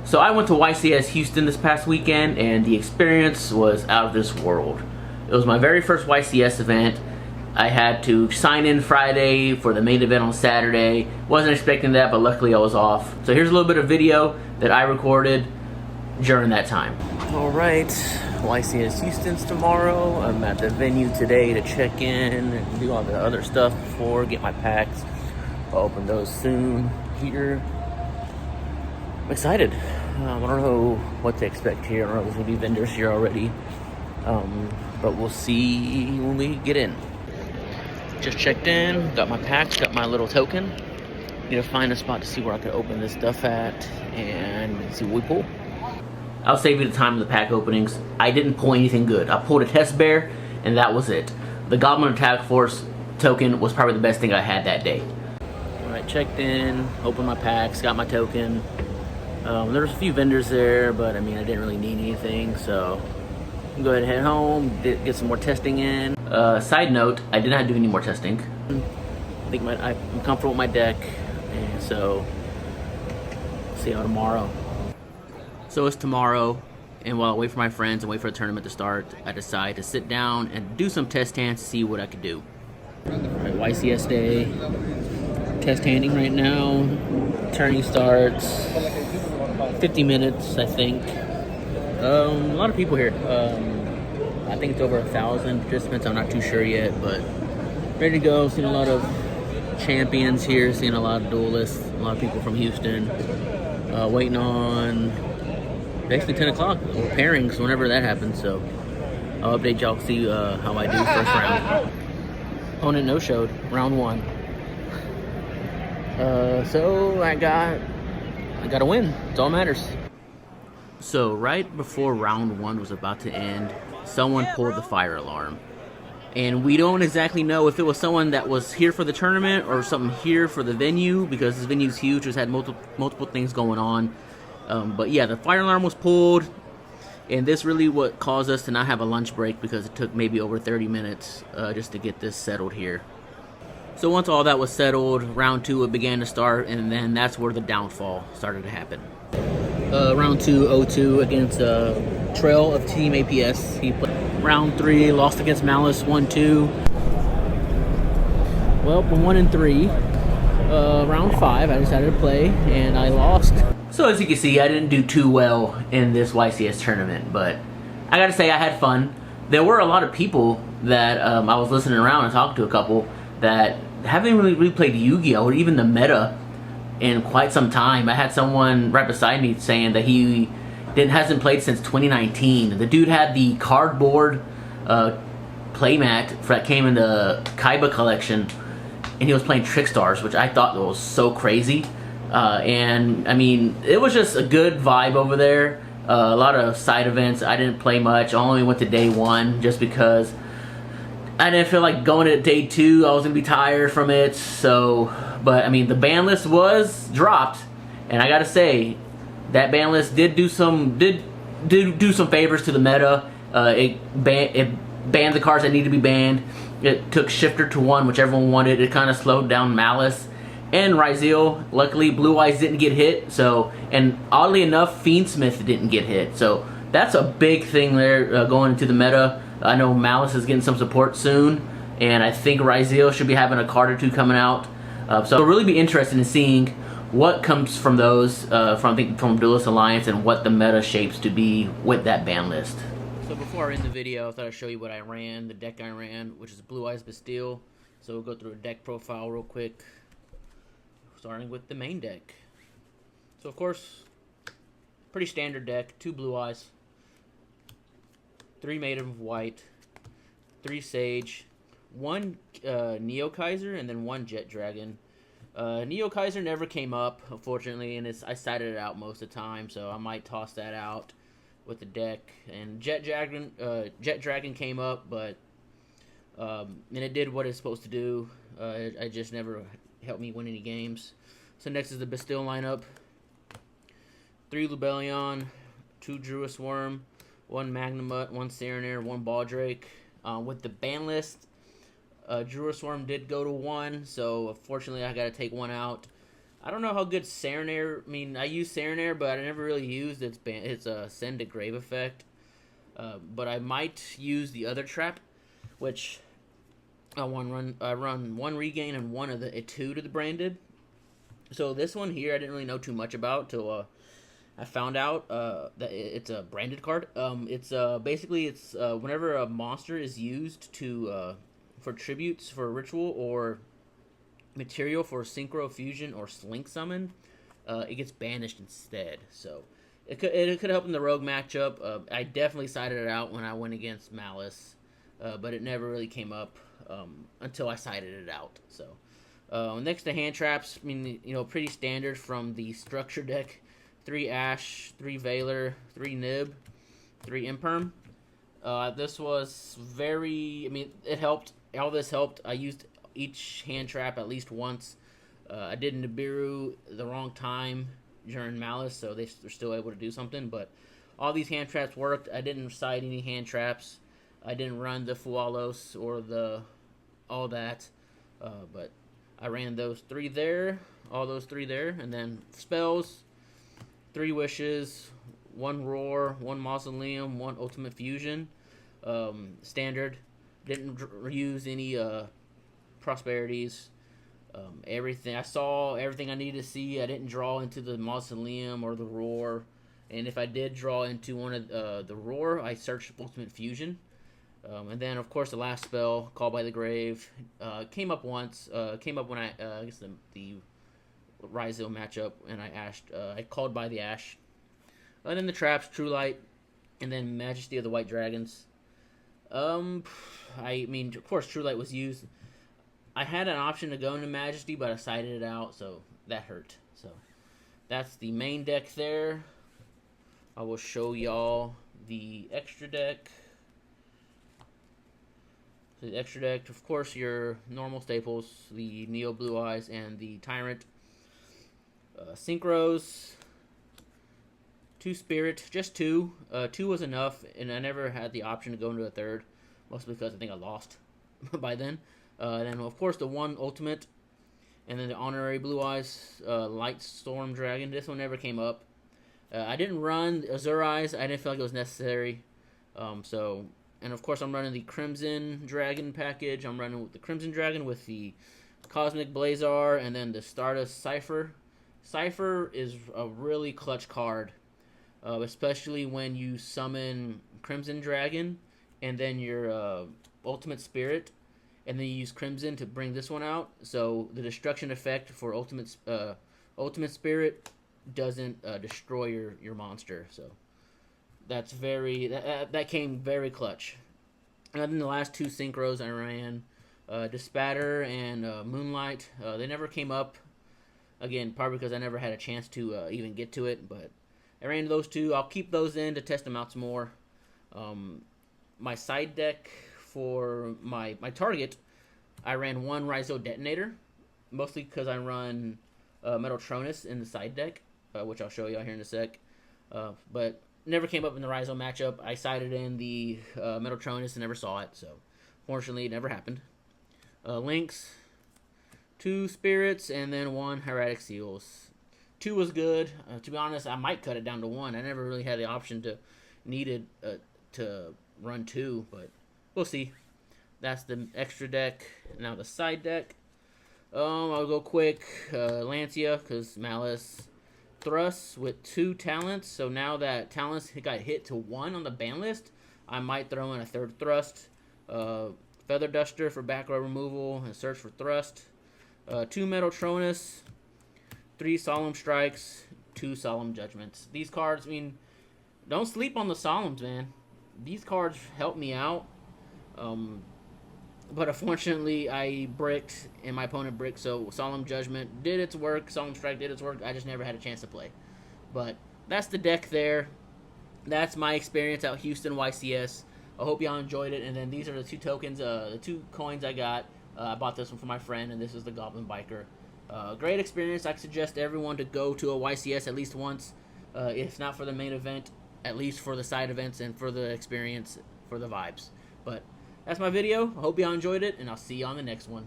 So I went to YCS Houston this past weekend, and the experience was out of this world. It was my very first YCS event. I had to sign in Friday for the main event on Saturday. Wasn't expecting that, but luckily I was off. So here's a little bit of video that I recorded during that time. Alright, YCS Houston's tomorrow. I'm at the venue today to check in and do all the other stuff before, get my packs. I'll open those soon here. I'm excited. I don't know what to expect here. I don't know if there's going to be vendors here already. But we'll see when we get in. Just checked in, got my packs, got my little token. Need to find a spot to see where I can open this stuff at and see what we pull. I'll save you the time of the pack openings. I didn't pull anything good. I pulled a test bear, and that was it. The Goblin Attack Force token was probably the best thing I had that day. Alright, checked in, opened my packs, got my token. There was a few vendors there, but I mean, I didn't really need anything, so I'm go ahead and head home, get some more testing in. Side note, I did not do any more testing. I think I'm comfortable with my deck, and so see you tomorrow. So it's tomorrow, and while I wait for my friends and wait for the tournament to start, I decide to sit down and do some test hands to see what I could do. Alright, YCS day, test handing right now. Turning starts 50 minutes, I think. A lot of people here. I think it's over 1,000 participants. I'm not too sure yet, but ready to go. Seen a lot of champions here. Seen a lot of duelists. A lot of people from Houston. Waiting on basically 10 o'clock or pairings whenever that happens. So I'll update y'all, see how I do first round. Opponent no showed round 1. So I got a win. It's all that matters. So right before round 1 was about to end, someone pulled the fire alarm. And we don't exactly know if it was someone that was here for the tournament or something here for the venue, because this venue's huge, just had multiple things going on. But yeah, the fire alarm was pulled, and this really what caused us to not have a lunch break, because it took maybe over 30 minutes just to get this settled here. So once all that was settled, round 2 it began to start, and then that's where the downfall started to happen. Round 2, 0-2 against Trail of Team APS. He played. Round 3, lost against Malice, 1-2. Well, we're 1-3. Round 5, I decided to play, and I lost. So as you can see, I didn't do too well in this YCS tournament, but I gotta say I had fun. There were a lot of people that I was listening around and talking to a couple that haven't really played Yu-Gi-Oh! Or even the meta in quite some time. I had someone right beside me saying that he hasn't played since 2019. The dude had the cardboard playmat that came in the Kaiba collection, and he was playing Trick Stars, which I thought was so crazy. And I mean, it was just a good vibe over there. A lot of side events. I didn't play much. I only went to day 1 just because I didn't feel like going to day 2. I was gonna be tired from it. So, but I mean, the ban list was dropped, and I gotta say, that ban list did do some favors to the meta. It banned the cards that need to be banned. It took Shifter to 1, which everyone wanted. It kind of slowed down Malice and Ryzeal. Luckily, Blue Eyes didn't get hit. So, and oddly enough, Fiendsmith didn't get hit. So that's a big thing there going into the meta. I know Malice is getting some support soon, and I think Ryzeal should be having a card or 2 coming out. So it'll really be interesting in seeing what comes from those, from Duelist Alliance, and what the meta shapes to be with that ban list. So before I end the video, I thought I'd show you what I ran, the deck I ran, which is Blue Eyes Bastille. So we'll go through a deck profile real quick, starting with the main deck. So of course, pretty standard deck, 2 Blue Eyes, 3 Maiden of White, 3 Sage, 1 Neo Kaiser, and then 1 Jet Dragon. Neo Kaiser never came up, unfortunately, and I sided it out most of the time, so I might toss that out with the deck. And Jet Dragon came up, but and it did what it's supposed to do. It just never helped me win any games. So next is the Bastille lineup: 3 Lubellion, 2 Druis Worm, 1 Magnamut, 1 Serenair, 1 Baldrake. With the ban list, Druis Worm did go to 1, so unfortunately I got to take 1 out. I don't know how good Serenair. I mean, I use Serenair, but I never really used its send to grave effect. But I might use the other trap, which I run one regain and one of the two to the branded. So this one here, I didn't really know too much about till I found out that it's a branded card. It's basically it's whenever a monster is used to for tributes for ritual or material for synchro fusion or slink summon, it gets banished instead. So it could help in the rogue matchup. I definitely sided it out when I went against Malice, but it never really came up until I sided it out. So next to hand traps, I mean, pretty standard from the structure deck: 3 Ash, 3 Valor, 3 Nib, 3 Imperm. This was very. I mean, it helped. All this helped. I used each hand trap at least once. I did Nibiru the wrong time during Malice, so they're still able to do something. But all these hand traps worked. I didn't side any hand traps. I didn't run the Fualos or all that. But I ran those 3 there, all those 3 there, and then spells: 3 Wishes, 1 Roar, 1 Mausoleum, 1 Ultimate Fusion. Standard. Didn't use any prosperities. Everything I saw, everything I needed to see. I didn't draw into the Mausoleum or the Roar, and if I did draw into one of the Roar, I searched Ultimate Fusion. And then, of course, the last spell, Call by the Grave, came up once. Came up when I guess the Raizo matchup, and I called by the Ash. And then the traps, True Light, and then Majesty of the White Dragons. I mean, of course, True Light was used. I had an option to go into Majesty, but I sided it out, so that hurt. So that's the main deck there. I will show y'all the extra deck. So the extra deck, of course, your normal staples: the Neo Blue Eyes and the Tyrant. Synchros. 2 Spirit, just 2. 2 was enough, and I never had the option to go into a third, mostly because I think I lost by then. And then, of course, the 1 Ultimate, and then the Honorary Blue Eyes, Light Storm Dragon. This one never came up. I didn't run Azure Eyes. I didn't feel like it was necessary. And of course, I'm running the Crimson Dragon package. I'm running with the Crimson Dragon with the Cosmic Blazar, and then the Stardust Cypher. Cypher is a really clutch card. Especially when you summon Crimson Dragon and then your Ultimate Spirit, and then you use Crimson to bring this one out. So the destruction effect for Ultimate Spirit doesn't destroy your monster. So that's that came very clutch. And then the last 2 synchros I ran, Despatter and Moonlight. They never came up. Again, probably because I never had a chance to even get to it, but I ran those 2. I'll keep those in to test them out some more. My side deck for my target, I ran 1 Raizo Detonator, mostly because I run Metaltronus in the side deck, which I'll show you out here in a sec. But never came up in the Raizo matchup. I sided in the Metaltronus and never saw it, so fortunately it never happened. Links, 2 Spirits, and then 1 Hieratic Seals. 2 was good. To be honest, I might cut it down to 1. I never really had the option to run 2, but we'll see. That's the extra deck. Now the side deck. I'll go quick. Lancia, because Malice. Thrust with 2 talents. So now that talents got hit to 1 on the ban list, I might throw in a 3rd Thrust. Feather Duster for back row removal and search for Thrust. 2 Metaltronus. 3 Solemn Strikes, 2 Solemn Judgments. These cards, I mean, don't sleep on the Solemns, man. These cards help me out. But unfortunately, I bricked and my opponent bricked, so Solemn Judgment did its work. Solemn Strike did its work. I just never had a chance to play. But that's the deck there. That's my experience out Houston YCS. I hope y'all enjoyed it. And then these are the 2 tokens, the 2 coins I got. I bought this one for my friend, and this is the Goblin Biker. Great experience. I suggest everyone to go to a YCS at least once, if not for the main event, at least for the side events and for the experience, for the vibes. But that's my video. I hope y'all enjoyed it, and I'll see you on the next one.